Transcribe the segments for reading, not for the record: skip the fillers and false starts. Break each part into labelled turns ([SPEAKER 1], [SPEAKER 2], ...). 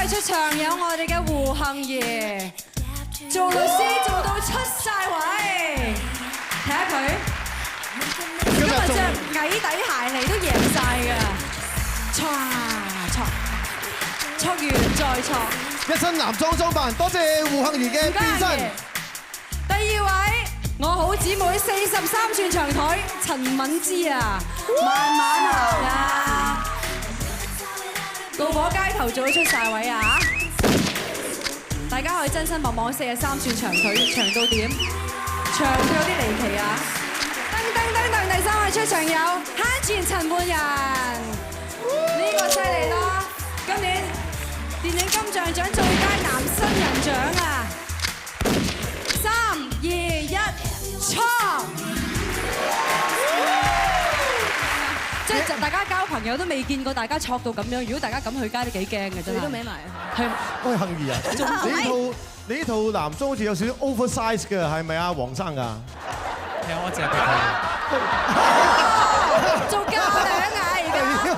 [SPEAKER 1] 出場有我哋嘅胡杏兒，做律師做到出晒位，睇下佢今日着矮底鞋嚟都贏晒㗎，挫完再挫，
[SPEAKER 2] 一身男裝裝扮，多謝胡杏兒嘅變身。
[SPEAKER 1] 第二位，我好姊妹43寸長腿陳敏之啊，慢慢行啊，導火街頭做到出晒位啊！大家可以真身望望43寸長腿長到點？長到有啲離奇啊！噔，第3位出場有慳錢陳奐仁，呢個犀利咯！今年電影金像獎最佳男新人獎啊！3、2、1，衝！即係大家交朋友都未見過大家挫到咁樣，如果大家咁去街都幾驚嘅真係。你都歪埋。係。
[SPEAKER 2] 喂，杏兒啊，你呢套男裝好似有少少 oversize 嘅，係咪啊，黃生㗎？
[SPEAKER 3] 係啊，我淨係俾佢。
[SPEAKER 1] 做嫁娘啊！而家。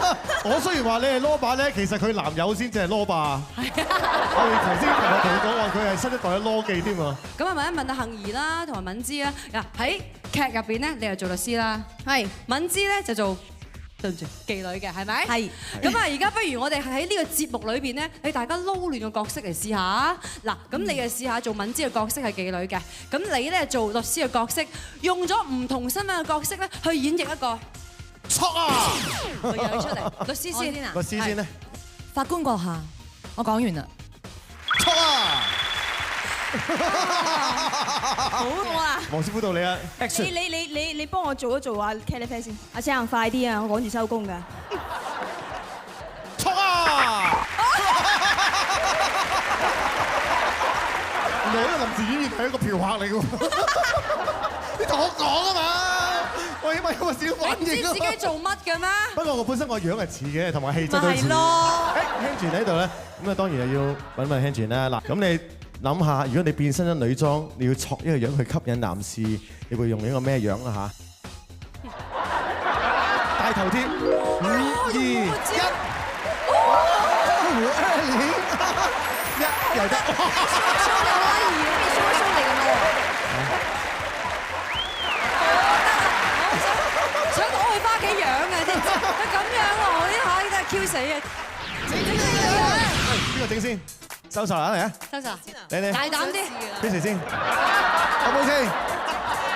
[SPEAKER 2] 我雖然話你係羅霸咧，其實佢男友先至係羅霸。係啊。我哋頭先同佢講話，佢係新一代嘅羅記添啊。咁啊，
[SPEAKER 1] 問一問阿杏兒啦，同埋敏之啦。嗱喺劇入邊咧，你又做律師啦。係。敏之咧就做。對唔住，妓女嘅係咪？係。咁啊，而家不如我哋喺呢個節目裏邊咧，你大家撈亂個角色嚟試下。嗱，咁你就試下做敏之嘅角色係妓女嘅，咁你咧做律師嘅角色，用咗唔同身份嘅角色咧去演繹一個。
[SPEAKER 2] 錯啊！
[SPEAKER 1] 佢又出嚟，律師先啊。
[SPEAKER 2] 律師先咧。
[SPEAKER 4] 法官閣下，我講完啦。
[SPEAKER 2] 錯啊！
[SPEAKER 4] 好啊！
[SPEAKER 2] 黃師傅到你啊！
[SPEAKER 4] 你幫我做一做啊 Kelly Face 先。阿生快啲啊！我趕住收工㗎。
[SPEAKER 2] 錯啊！原來呢個臨時演員係一個嫖客嚟㗎喎。你同我講啊嘛！我起碼有個小反應。
[SPEAKER 1] 你唔知自己做乜嘅咩？
[SPEAKER 2] 不過我本身個樣係似嘅，同埋氣質都似。咪係咯。Hanjin 喺度咧，咁啊當然係要揾問 Hanjin 啦。嗱，咁你諗下，如果你變身咗女裝，你要錯一個樣去吸引男士，你會用一個咩樣啊嚇？大頭貼，5、2、1，又得。
[SPEAKER 1] 想攞佢翻屋企養啊！知唔知？佢咁樣喎，我呢下真係 Q 死啊！
[SPEAKER 2] 邊個整先？收手啦嚟啊！
[SPEAKER 1] 收手，
[SPEAKER 2] 你
[SPEAKER 1] 大膽啲。
[SPEAKER 2] 邊時先？O 唔 OK？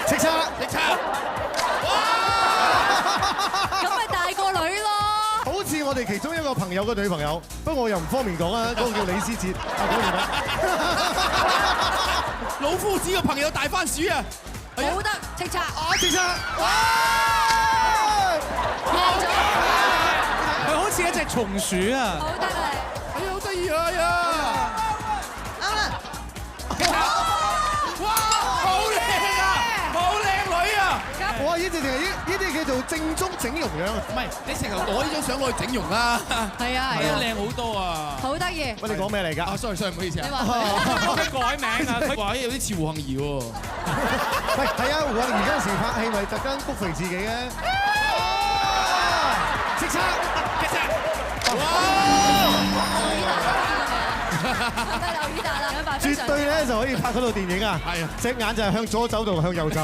[SPEAKER 2] 叱咤，叱咤。
[SPEAKER 1] 咁咪大個女咯。
[SPEAKER 2] 好似我哋其中一個朋友嘅女朋友，不過我又唔方便講啊。嗰個叫李思捷，講完啦。
[SPEAKER 3] 老夫子嘅朋友大番薯啊！
[SPEAKER 1] 好得，叱咤。
[SPEAKER 2] 叱咤。
[SPEAKER 3] 佢好似一隻松鼠啊！
[SPEAKER 1] 好得啊！
[SPEAKER 2] 哎呀，好得意啊呀！
[SPEAKER 3] 哇！好靚啊！好靚女啊！
[SPEAKER 2] 哇！呢啲叫做正宗整容樣。
[SPEAKER 3] 唔係，你成日攞呢張相攞去整容啦。
[SPEAKER 1] 係啊，
[SPEAKER 3] 係啊，靚好多啊！
[SPEAKER 1] 好得意。
[SPEAKER 2] 喂，你講咩嚟㗎？
[SPEAKER 3] 啊，sorry，唔好意思啊。
[SPEAKER 1] 你話
[SPEAKER 3] 我改名啊！佢話有啲似胡杏兒喎。
[SPEAKER 2] 喂，係啊，胡杏兒嗰陣時拍戲咪特登谷肥自己嘅。叱咤，叱咤。絕對咧就可以拍嗰套電影啊！係啊，隻眼就係向左走同向右走。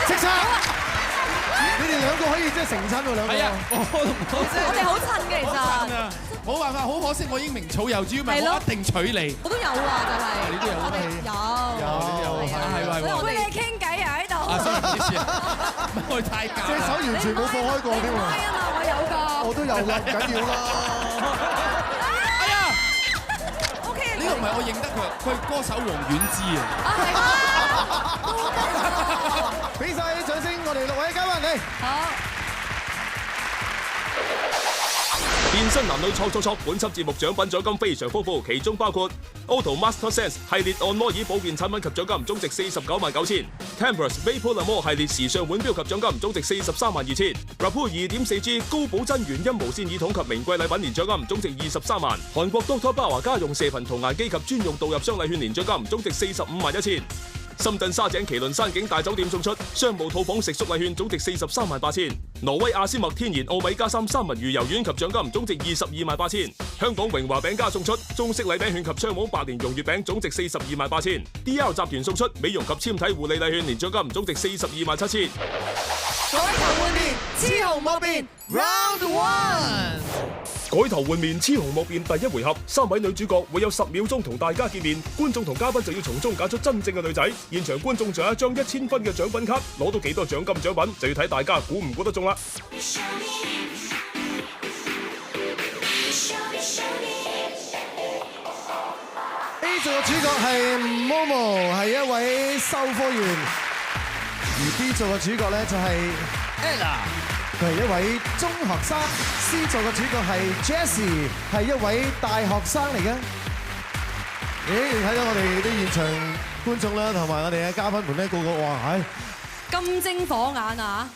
[SPEAKER 2] 叱咤，你哋兩個可以即係成親喎兩個。係啊，
[SPEAKER 4] 我哋好襯嘅其實。
[SPEAKER 3] 冇辦法，好可惜，我已經名草有主，唔係我一定娶你。
[SPEAKER 4] 我都有啊，就係。
[SPEAKER 3] 你都有啊？有，係。
[SPEAKER 1] 喂，你傾偈啊喺度？
[SPEAKER 3] 啊，sorry，唔好意思啊，我太假。
[SPEAKER 2] 隻手完全冇放開過添喎。
[SPEAKER 1] 係啊嘛，我有㗎。
[SPEAKER 2] 我都有㗎，唔緊要啦。
[SPEAKER 3] 哎呀
[SPEAKER 1] ，OK。
[SPEAKER 3] 呢個唔係我認得佢，佢係歌手黃婉芝啊。
[SPEAKER 1] 啊，係。
[SPEAKER 2] 俾曬掌聲，我哋6位嘉賓嚟。
[SPEAKER 1] 好。
[SPEAKER 5] 變身男女錯，本輯節目獎品獎金非常豐富，其中包括 Auto Master Sense 系列按摩椅保健產品及獎金總值499000 ，Tempus Vapor Lamour 系列時尚腕錶及獎金總值432000 ，Rapur 2.4G 高保真原音無線耳筒及名貴禮品年獎金總值23萬，韓國 Dr. Bauer 家用射頻塗牙機及專用導入雙禮券年獎金總值451000。深圳沙井麒麟山景大酒店送出商務套房食宿禮券總值438000，挪威阿斯麥天然奧米加3三文魚油丸及獎金總值228000，香港榮華餅家送出中式禮餅券及雙黃百年蓉月餅總值428000， DR 集團送出美容及纖體護理禮券年獎金總值427000。
[SPEAKER 3] 改頭換面，雌雄莫辨 ，Round One。
[SPEAKER 5] 改頭換面，雌雄莫辨第一回合，3位女主角會有10秒鐘同大家見面，觀眾同嘉賓就要從中揀出真正嘅女仔。現場觀眾仲有一張1000分嘅獎品卡，攞到幾多獎金獎品就要睇大家估唔估得中啦。
[SPEAKER 2] A 座嘅主角係 Momo， 係一位售貨員，而 B 座嘅主角咧就係 Ella， 佢係一位中學生。C 座嘅主角係 Jessie， 係一位大學生嚟嘅。睇到我哋啲現場觀眾啦，同埋我哋嘅嘉賓們咧，個個哇
[SPEAKER 1] 金睛火眼啊！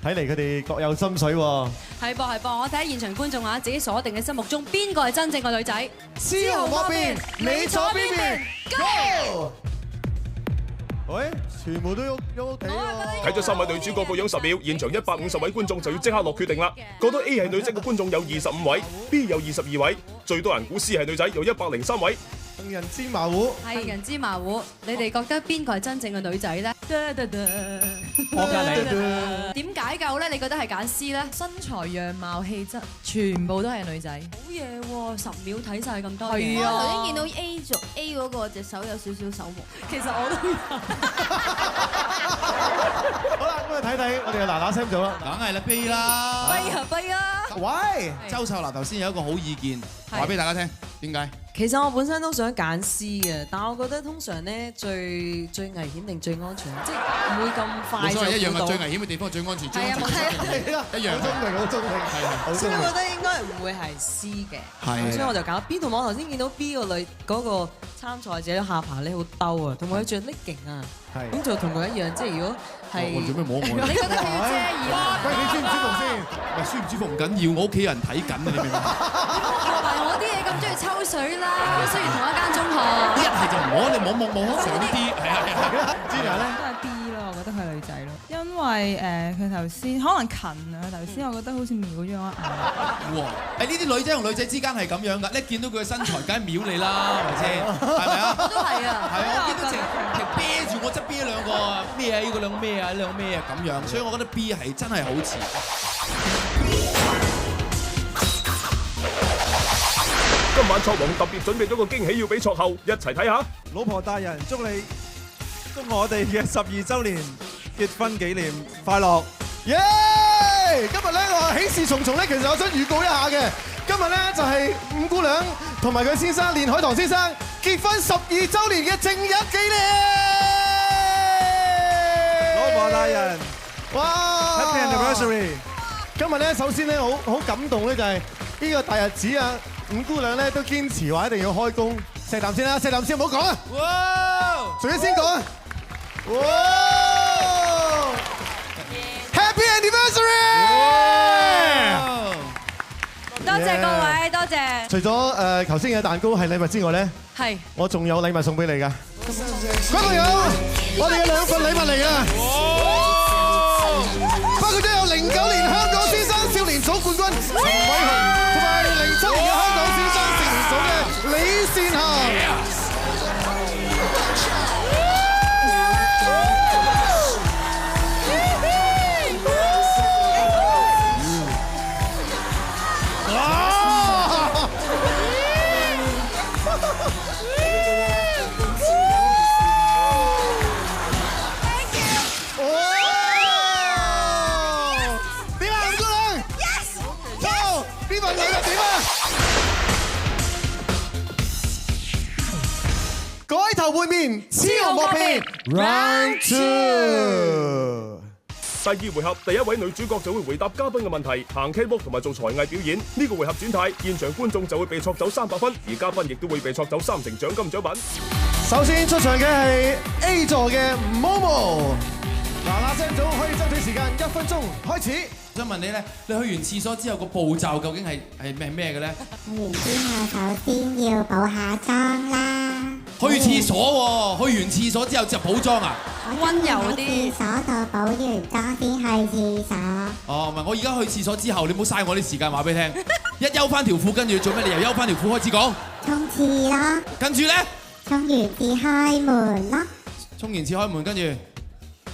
[SPEAKER 2] 睇嚟佢哋各有心水喎。
[SPEAKER 1] 係噃，我睇下現場觀眾啊，自己鎖定嘅心目中邊個係真正嘅女仔？
[SPEAKER 2] 雌雄莫辨，你坐邊邊 ？Go！ 喂，全部都喐地喎！
[SPEAKER 5] 睇咗3位女主角個樣10秒，現場150位觀眾就要即刻落決定啦。覺得 A 係女仔嘅觀眾有25位 ，B 有22位，最多人估 C 係女仔有103位。
[SPEAKER 2] 眾人之馬虎，
[SPEAKER 1] 係人之馬虎，你哋覺得邊個係真正嘅女仔咧？
[SPEAKER 3] 我隔離。
[SPEAKER 1] 點解夠咧？你覺得係揀 C 咧？
[SPEAKER 6] 身材、樣貌、氣質，全部都係女仔。
[SPEAKER 1] 好嘢喎，10秒睇晒咁多嘢。
[SPEAKER 6] 係
[SPEAKER 4] 我頭
[SPEAKER 6] 啊，
[SPEAKER 4] 先見到 A 族 A 嗰個隻手有少少手毛，
[SPEAKER 6] 其實我都有。
[SPEAKER 2] 好啦，咁啊睇睇，我哋就嗱聲做啦。
[SPEAKER 3] 梗係啦，B 啦。
[SPEAKER 1] 跛啊！
[SPEAKER 2] 喂，
[SPEAKER 3] 周秀娜頭先有一個好意見，話俾大家聽，點解？
[SPEAKER 6] 其實我本身都想揀 C 嘅，但係我覺得通常咧最危險定最安全，即係唔會咁快就
[SPEAKER 3] 冇所謂，一樣嘅，
[SPEAKER 6] 估到
[SPEAKER 3] 最危險嘅地方最安全，最安全
[SPEAKER 2] 係啦，
[SPEAKER 3] 一樣
[SPEAKER 2] 好聰明，好聰明，係啊，好聰明。
[SPEAKER 6] 所以我覺得應該唔會係 C 嘅，
[SPEAKER 3] 係
[SPEAKER 6] 所以我就揀 B。同埋我頭先見到 B 個女嗰個參賽者下巴咧好兜啊，同埋佢着得勁啊，
[SPEAKER 2] 係
[SPEAKER 6] 咁就同佢一樣，即係如果係
[SPEAKER 3] 我做咩摸我？
[SPEAKER 1] 你覺得佢要遮耳啊？
[SPEAKER 2] 喂，你舒唔舒服先？
[SPEAKER 3] 喂，舒唔舒服唔緊要，我屋企人睇緊啊，你明唔明？
[SPEAKER 1] 學埋我啲嘢咁中意抽水啦，雖然同一間中學。
[SPEAKER 3] 一係就摸，你摸上啲，係啊。
[SPEAKER 2] Gina 咧，
[SPEAKER 7] 都係 B 咯，我覺得佢係女仔咯，因為佢頭先可能近啊，頭先我覺得好似瞄咗我一眼。
[SPEAKER 3] 哇！呢啲女仔同女仔之間係咁樣㗎，你見到佢嘅身材，梗係秒你啦，係咪先？係咪啊？
[SPEAKER 1] 都係啊。
[SPEAKER 3] 係啊，我見到成啤住我側邊兩個咩啊？呢個兩個咩啊？呢兩個咩啊？咁樣，所以我覺得 B 係真係好似。
[SPEAKER 5] 今晚卓王特別準備咗個驚喜要俾卓後，一齊睇下。
[SPEAKER 8] 老婆大人，祝我哋嘅12週年結婚紀念快樂！
[SPEAKER 2] 耶！今日咧我喜事重重咧，其實我想預告一下嘅。今日咧就係五姑娘同埋佢先生練海棠先生結婚12週年嘅正日紀念。
[SPEAKER 8] 老婆大人，
[SPEAKER 2] 哇
[SPEAKER 8] Happy Anniversary！
[SPEAKER 2] 今日咧首先咧好感動咧，就係呢個大日子啊！五姑娘咧都堅持話一定要開工，錫啖先啦，錫啖先唔好講啊！
[SPEAKER 3] 哇！
[SPEAKER 2] 仲要先講啊！哇 ！Happy Anniversary！
[SPEAKER 1] 多謝各位，多謝。
[SPEAKER 2] 除咗頭先嘅蛋糕係禮物之外咧，
[SPEAKER 1] 係。
[SPEAKER 2] 我仲有禮物送俾你㗎。各位朋友，我哋嘅2份禮物嚟㗎。包括咗有09年香港先生少年組冠軍陳偉雄，同埋07年嘅香港先生成年組嘅李善行。改頭換面，雌雄莫辨 ，Round 2。
[SPEAKER 5] 第2回合，第1位女主角就會回答嘉賓嘅問題，行 K-pop 同埋做才藝表演。呢個回合轉態，現場觀眾就會被戳走300分，而嘉賓亦都會被戳走3成獎金獎品。
[SPEAKER 2] 首先出場嘅係 A 座嘅 Momo， 嗱聲組可以爭取時間1分鐘開始。
[SPEAKER 3] 想問你咧，你去完廁所之後個步驟究竟係咩嘅咧？
[SPEAKER 9] 然之後首先要補下妝啦。
[SPEAKER 3] 去廁所喎，去完廁所之後就補妝啊？
[SPEAKER 1] 溫柔啲。
[SPEAKER 9] 廁所度補完妝先去廁所。
[SPEAKER 3] 哦，唔係，我而家去廁所之後，你唔好嘥我啲時間話俾你聽。一休翻條褲，跟住做咩？你由休翻條褲開始講。
[SPEAKER 9] 沖廁咯。
[SPEAKER 3] 跟住咧？
[SPEAKER 9] 沖完廁開門咯。
[SPEAKER 3] 沖完廁開門，跟住。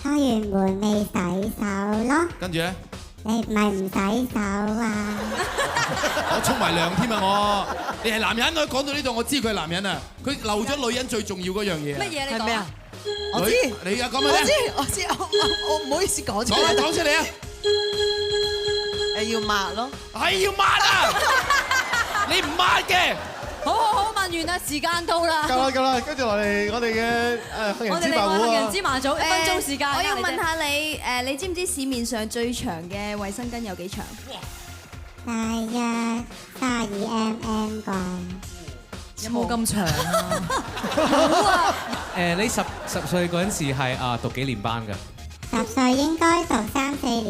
[SPEAKER 9] 開完門未洗手咯。
[SPEAKER 3] 跟住咧？
[SPEAKER 9] 你唔係唔洗手啊？
[SPEAKER 3] 我沖埋涼添啊！我，你係男人，我講到呢度，我知佢係男人啊！佢漏咗女人最重要嗰樣嘢。
[SPEAKER 1] 乜嘢你講啊？
[SPEAKER 6] 我知，
[SPEAKER 3] 你而家講咩咧？
[SPEAKER 6] 我知，我唔好意思講出嚟。
[SPEAKER 3] 講出嚟啊！
[SPEAKER 6] 要抹咯，
[SPEAKER 3] 係要抹啊！你唔抹嘅。
[SPEAKER 1] 好，問完啦，時間到啦。
[SPEAKER 2] 夠啦，跟住落嚟我哋嘅杏仁芝麻糊
[SPEAKER 1] 杏仁芝麻組1分鐘時間。
[SPEAKER 4] 我要問下你你知唔知市面上最長嘅衛生巾有幾長？
[SPEAKER 9] 大約32mm 啩。
[SPEAKER 6] 有冇咁長啊？
[SPEAKER 1] 好啊。
[SPEAKER 10] 你十歲嗰陣時係讀幾年班㗎？
[SPEAKER 9] 10歲應該讀3、4年